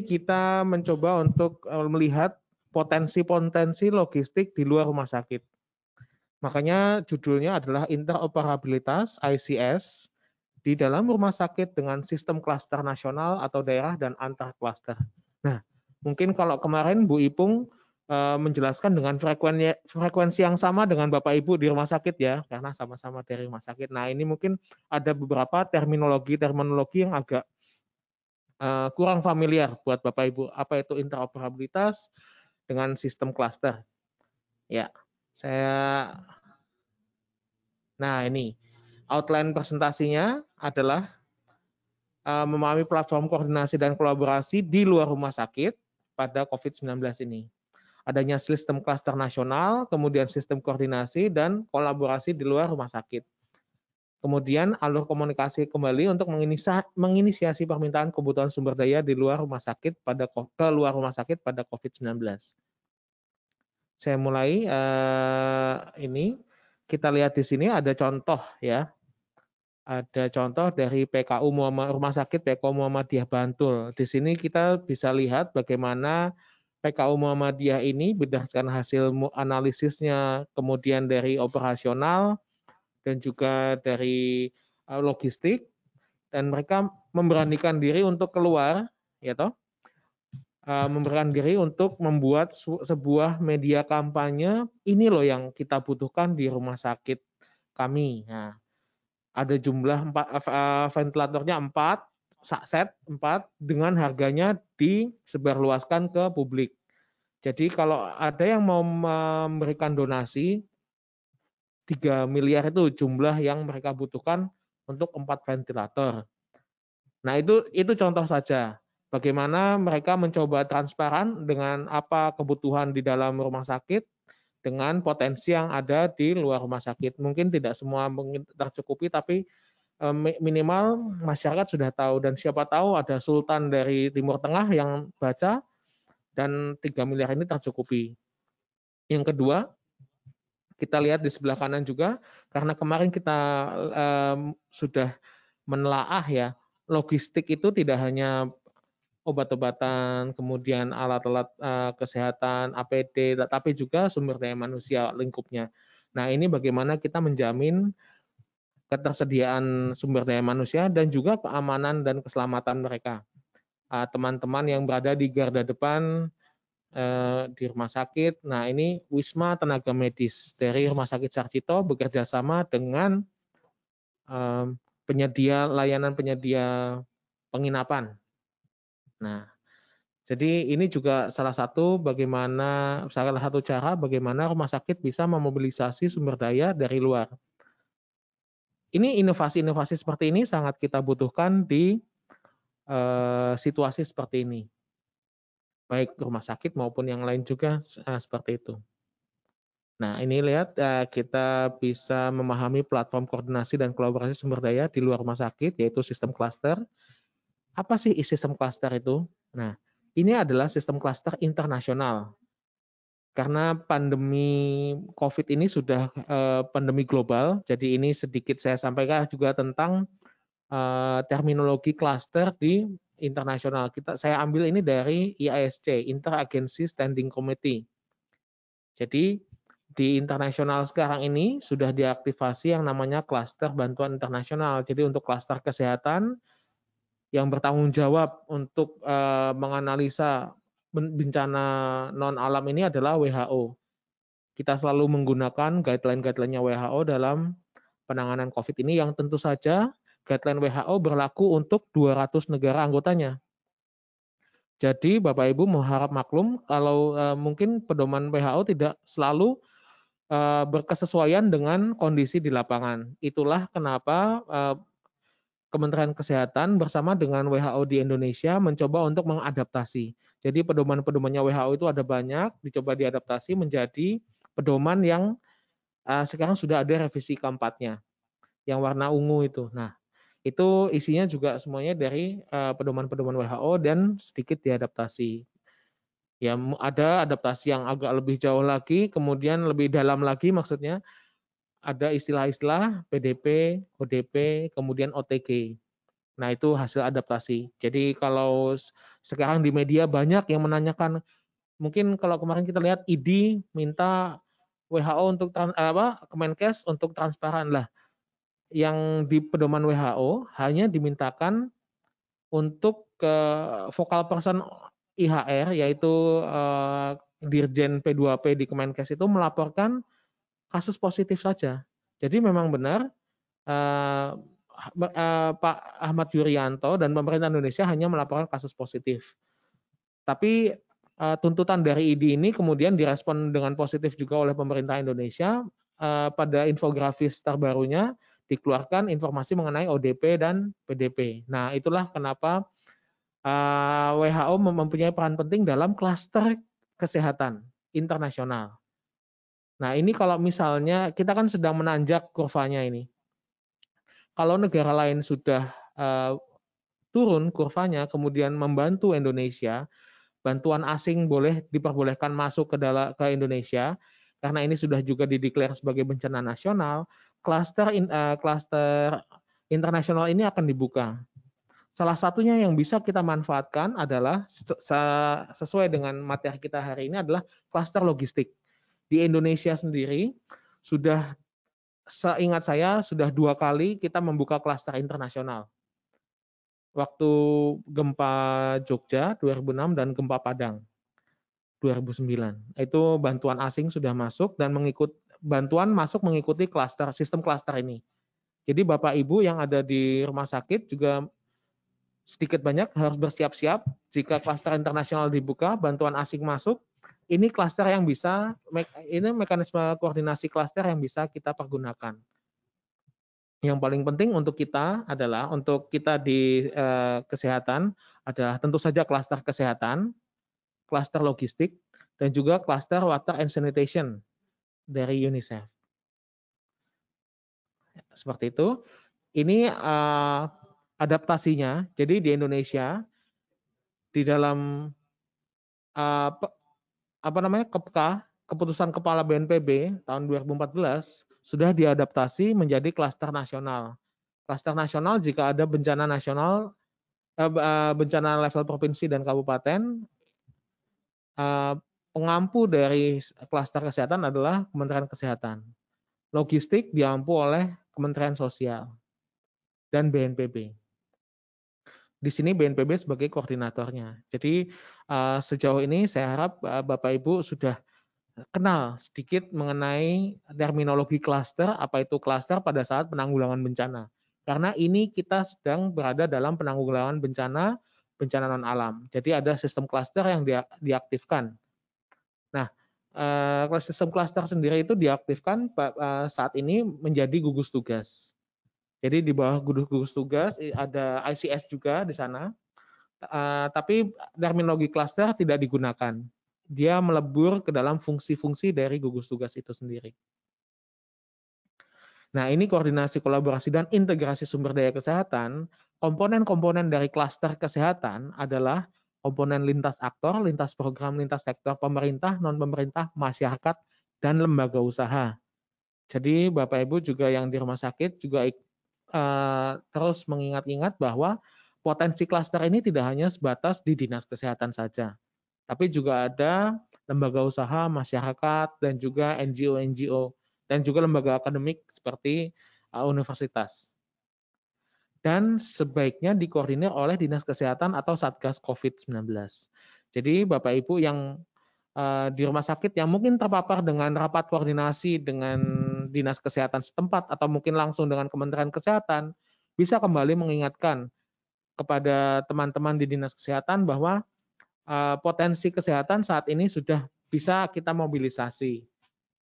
kita mencoba untuk melihat potensi-potensi logistik di luar rumah sakit. Makanya judulnya adalah interoperabilitas ICS di dalam rumah sakit dengan sistem klaster nasional atau daerah dan antar klaster. Nah, mungkin kalau kemarin Bu Ipung menjelaskan dengan frekuensi yang sama dengan Bapak Ibu di rumah sakit ya, karena sama-sama dari rumah sakit. Nah, ini mungkin ada beberapa terminologi yang agak kurang familiar buat Bapak Ibu. Apa itu interoperabilitas dengan sistem cluster? Ya, saya. Nah, ini outline presentasinya adalah memahami platform koordinasi dan kolaborasi di luar rumah sakit pada COVID-19 ini. Adanya sistem cluster nasional, kemudian sistem koordinasi dan kolaborasi di luar rumah sakit. Kemudian alur komunikasi kembali untuk menginisiasi permintaan kebutuhan sumber daya di luar rumah sakit ke luar rumah sakit pada COVID-19. Saya mulai ini kita lihat di sini ada contoh ya. Ada contoh dari PKU Rumah Sakit PKU Muhammadiyah Bantul. Di sini kita bisa lihat bagaimana PKU Muhammadiyah ini berdasarkan hasil analisisnya, kemudian dari operasional dan juga dari logistik, dan mereka memberanikan diri untuk keluar, ya toh, memberanikan diri untuk membuat sebuah media kampanye. Ini loh yang kita butuhkan di rumah sakit kami. Nah, ada jumlah ventilatornya 4, set 4 dengan harganya disebarluaskan ke publik. Jadi kalau ada yang mau memberikan donasi 3 miliar itu jumlah yang mereka butuhkan untuk 4 ventilator. Nah, itu contoh saja bagaimana mereka mencoba transparan dengan apa kebutuhan di dalam rumah sakit dengan potensi yang ada di luar rumah sakit. Mungkin tidak semua tercukupi, tapi minimal masyarakat sudah tahu, dan siapa tahu ada sultan dari Timur Tengah yang baca dan 3 miliar ini tercukupi. Yang kedua, kita lihat di sebelah kanan juga, karena kemarin kita sudah menelaah ya, logistik itu tidak hanya obat-obatan, kemudian alat-alat kesehatan, APD, tapi juga sumber daya manusia lingkupnya. Nah, ini bagaimana kita menjamin ketersediaan sumber daya manusia dan juga keamanan dan keselamatan mereka. Teman-teman yang berada di garda depan di rumah sakit. Nah, ini Wisma Tenaga Medis dari Rumah Sakit Sarjito bekerja sama dengan layanan penyedia penginapan. Nah, jadi ini juga salah satu cara bagaimana rumah sakit bisa memobilisasi sumber daya dari luar. Ini inovasi-inovasi seperti ini sangat kita butuhkan di situasi seperti ini, baik rumah sakit maupun yang lain juga seperti itu. Nah, ini lihat kita bisa memahami platform koordinasi dan kolaborasi sumber daya di luar rumah sakit, yaitu sistem cluster. Apa sih sistem cluster itu? Nah, ini adalah sistem cluster internasional. Karena pandemi COVID ini sudah pandemi global, jadi ini sedikit saya sampaikan juga tentang terminologi cluster di internasional. Saya ambil ini dari IASC, Interagency Standing Committee. Jadi di internasional sekarang ini sudah diaktifasi yang namanya klaster bantuan internasional. Jadi untuk klaster kesehatan yang bertanggung jawab untuk menganalisa bencana non alam ini adalah WHO. Kita selalu menggunakan guideline-guideline-nya WHO dalam penanganan COVID ini, yang tentu saja guideline WHO berlaku untuk 200 negara anggotanya. Jadi Bapak Ibu harap maklum kalau mungkin pedoman WHO tidak selalu berkesesuaian dengan kondisi di lapangan. Itulah kenapa Kementerian Kesehatan bersama dengan WHO di Indonesia mencoba untuk mengadaptasi. Jadi pedoman-pedomannya WHO itu ada banyak, dicoba diadaptasi menjadi pedoman yang sekarang sudah ada revisi keempatnya, yang warna ungu itu. Nah, itu isinya juga semuanya dari pedoman-pedoman WHO dan sedikit diadaptasi. Ya, ada adaptasi yang agak lebih jauh lagi, kemudian lebih dalam lagi, maksudnya ada istilah-istilah PDP, ODP, kemudian OTG. Nah, itu hasil adaptasi. Jadi kalau sekarang di media banyak yang menanyakan, mungkin kalau kemarin kita lihat ID minta WHO untuk Kemenkes untuk transparan lah. Yang di pedoman WHO hanya dimintakan untuk vokal person IHR, yaitu Dirjen P2P di Kemenkes itu melaporkan kasus positif saja. Jadi memang benar Pak Ahmad Yuryanto dan pemerintah Indonesia hanya melaporkan kasus positif. Tapi tuntutan dari ID ini kemudian direspon dengan positif juga oleh pemerintah Indonesia. Pada infografis terbarunya dikeluarkan informasi mengenai ODP dan PDP. Nah, itulah kenapa WHO mempunyai peran penting dalam klaster kesehatan internasional. Nah, ini kalau misalnya kita kan sedang menanjak kurvanya ini. Kalau negara lain sudah turun kurvanya, kemudian membantu Indonesia, bantuan asing boleh diperbolehkan masuk ke Indonesia, karena ini sudah juga dideklar sebagai bencana nasional, klaster internasional ini akan dibuka. Salah satunya yang bisa kita manfaatkan adalah sesuai dengan materi kita hari ini adalah klaster logistik. Di Indonesia sendiri sudah, seingat saya, sudah 2 kali kita membuka klaster internasional. Waktu gempa Jogja 2006 dan gempa Padang 2009. Itu bantuan asing sudah masuk dan bantuan masuk mengikuti sistem klaster ini. Jadi Bapak Ibu yang ada di rumah sakit juga sedikit banyak harus bersiap-siap jika klaster internasional dibuka, bantuan asing masuk, ini klaster yang bisa, ini mekanisme koordinasi klaster yang bisa kita pergunakan. Yang paling penting untuk kita adalah, untuk kita di kesehatan adalah tentu saja klaster kesehatan, klaster logistik, dan juga klaster water and sanitation dari UNICEF. Seperti itu. Ini adaptasinya. Jadi di Indonesia, di dalam keputusan Kepala BNPB tahun 2014 sudah diadaptasi menjadi klaster nasional. Klaster nasional jika ada bencana nasional, bencana level provinsi dan kabupaten, pengampu dari klaster kesehatan adalah Kementerian Kesehatan. Logistik diampu oleh Kementerian Sosial dan BNPB. Di sini BNPB sebagai koordinatornya. Jadi sejauh ini saya harap Bapak Ibu sudah kenal sedikit mengenai terminologi klaster, apa itu klaster pada saat penanggulangan bencana. Karena ini kita sedang berada dalam penanggulangan bencana non-alam. Jadi ada sistem klaster yang diaktifkan. Nah, sistem klaster sendiri itu diaktifkan saat ini menjadi gugus tugas. Jadi di bawah gugus tugas ada ICS juga di sana. Tapi terminologi klaster tidak digunakan. Dia melebur ke dalam fungsi-fungsi dari gugus tugas itu sendiri. Nah, ini koordinasi, kolaborasi, dan integrasi sumber daya kesehatan. Komponen-komponen dari klaster kesehatan adalah komponen lintas aktor, lintas program, lintas sektor pemerintah, non-pemerintah, masyarakat, dan lembaga usaha. Jadi Bapak Ibu juga yang di rumah sakit juga terus mengingat-ingat bahwa potensi klaster ini tidak hanya sebatas di dinas kesehatan saja, tapi juga ada lembaga usaha, masyarakat, dan juga NGO-NGO, dan juga lembaga akademik seperti universitas. Dan sebaiknya dikoordinir oleh Dinas Kesehatan atau Satgas COVID-19. Jadi Bapak Ibu yang di rumah sakit yang mungkin terpapar dengan rapat koordinasi dengan Dinas Kesehatan setempat atau mungkin langsung dengan Kementerian Kesehatan, bisa kembali mengingatkan kepada teman-teman di Dinas Kesehatan bahwa potensi kesehatan saat ini sudah bisa kita mobilisasi.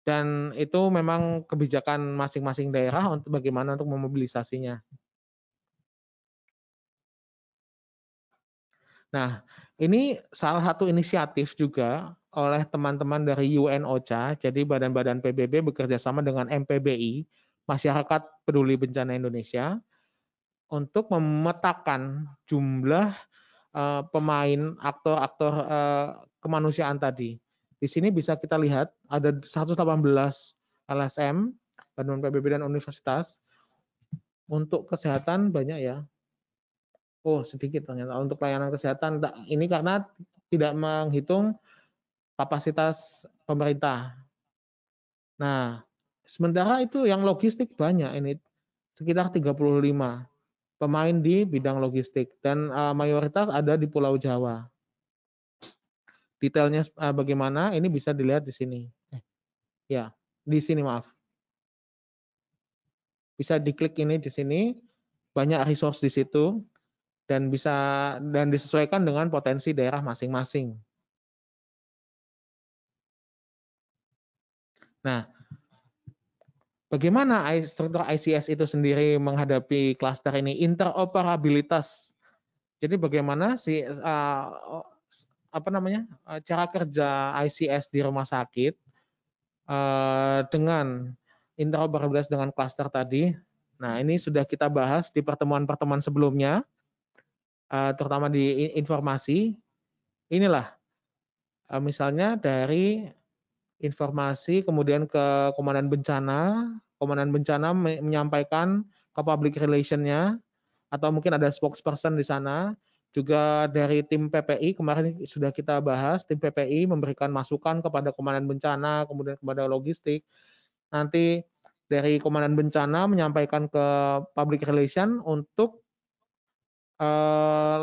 Dan itu memang kebijakan masing-masing daerah untuk bagaimana untuk memobilisasinya. Nah, ini salah satu inisiatif juga oleh teman-teman dari UN-OCHA, jadi badan-badan PBB bekerja sama dengan MPBI, Masyarakat Peduli Bencana Indonesia, untuk memetakan jumlah pemain, aktor-aktor kemanusiaan tadi. Di sini bisa kita lihat ada 118 LSM, badan PBB dan universitas. Untuk kesehatan banyak ya. Oh, sedikit ternyata untuk layanan kesehatan. Ini karena tidak menghitung kapasitas pemerintah. Nah, sementara itu yang logistik banyak ini, sekitar 35 pemain di bidang logistik dan mayoritas ada di Pulau Jawa. Detailnya bagaimana ini bisa dilihat di sini. Ya, di sini maaf. Bisa diklik ini di sini, banyak resource di situ dan disesuaikan dengan potensi daerah masing-masing. Nah, bagaimana struktur ICS itu sendiri menghadapi klaster ini? Interoperabilitas. Jadi bagaimana sih cara kerja ICS di rumah sakit dengan interoperabilitas dengan klaster tadi. Nah, ini sudah kita bahas di pertemuan-pertemuan sebelumnya, terutama di informasi. Inilah misalnya dari informasi kemudian ke komandan bencana menyampaikan ke public relation-nya atau mungkin ada spokesperson di sana. Juga dari tim PPI kemarin sudah kita bahas, tim PPI memberikan masukan kepada komandan bencana, kemudian kepada logistik. Nanti dari komandan bencana menyampaikan ke public relation untuk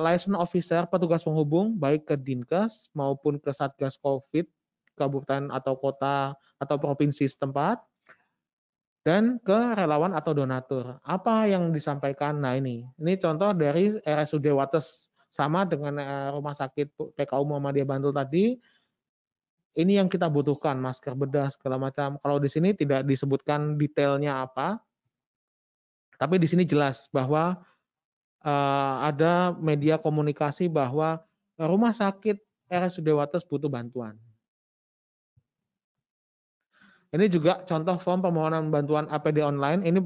liaison officer, petugas penghubung, baik ke Dinkes maupun ke Satgas COVID, kabupaten atau kota atau provinsi setempat, dan ke relawan atau donatur. Apa yang disampaikan? Nah ini contoh dari RSUD Wates sama dengan rumah sakit PKU Muhammadiyah Bantul tadi. Ini yang kita butuhkan, masker bedah segala macam. Kalau di sini tidak disebutkan detailnya apa, tapi di sini jelas bahwa ada media komunikasi bahwa rumah sakit RSUD Wates butuh bantuan. Ini juga contoh form permohonan bantuan APD online. Ini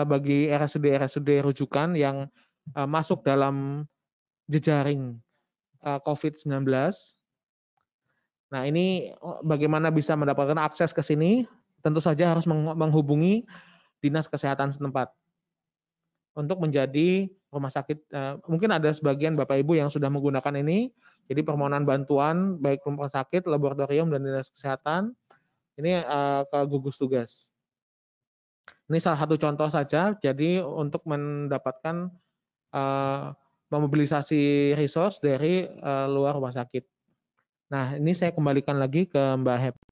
bagi RSUD rujukan yang masuk dalam jejaring COVID-19. Nah, ini bagaimana bisa mendapatkan akses ke sini? Tentu saja harus menghubungi dinas kesehatan setempat untuk menjadi rumah sakit. Mungkin ada sebagian Bapak Ibu yang sudah menggunakan ini. Jadi permohonan bantuan baik rumah sakit, laboratorium, dan dinas kesehatan ini ke gugus tugas. Ini salah satu contoh saja. Jadi untuk mendapatkan memobilisasi resource dari luar rumah sakit. Nah, ini saya kembalikan lagi ke Mbak Happy.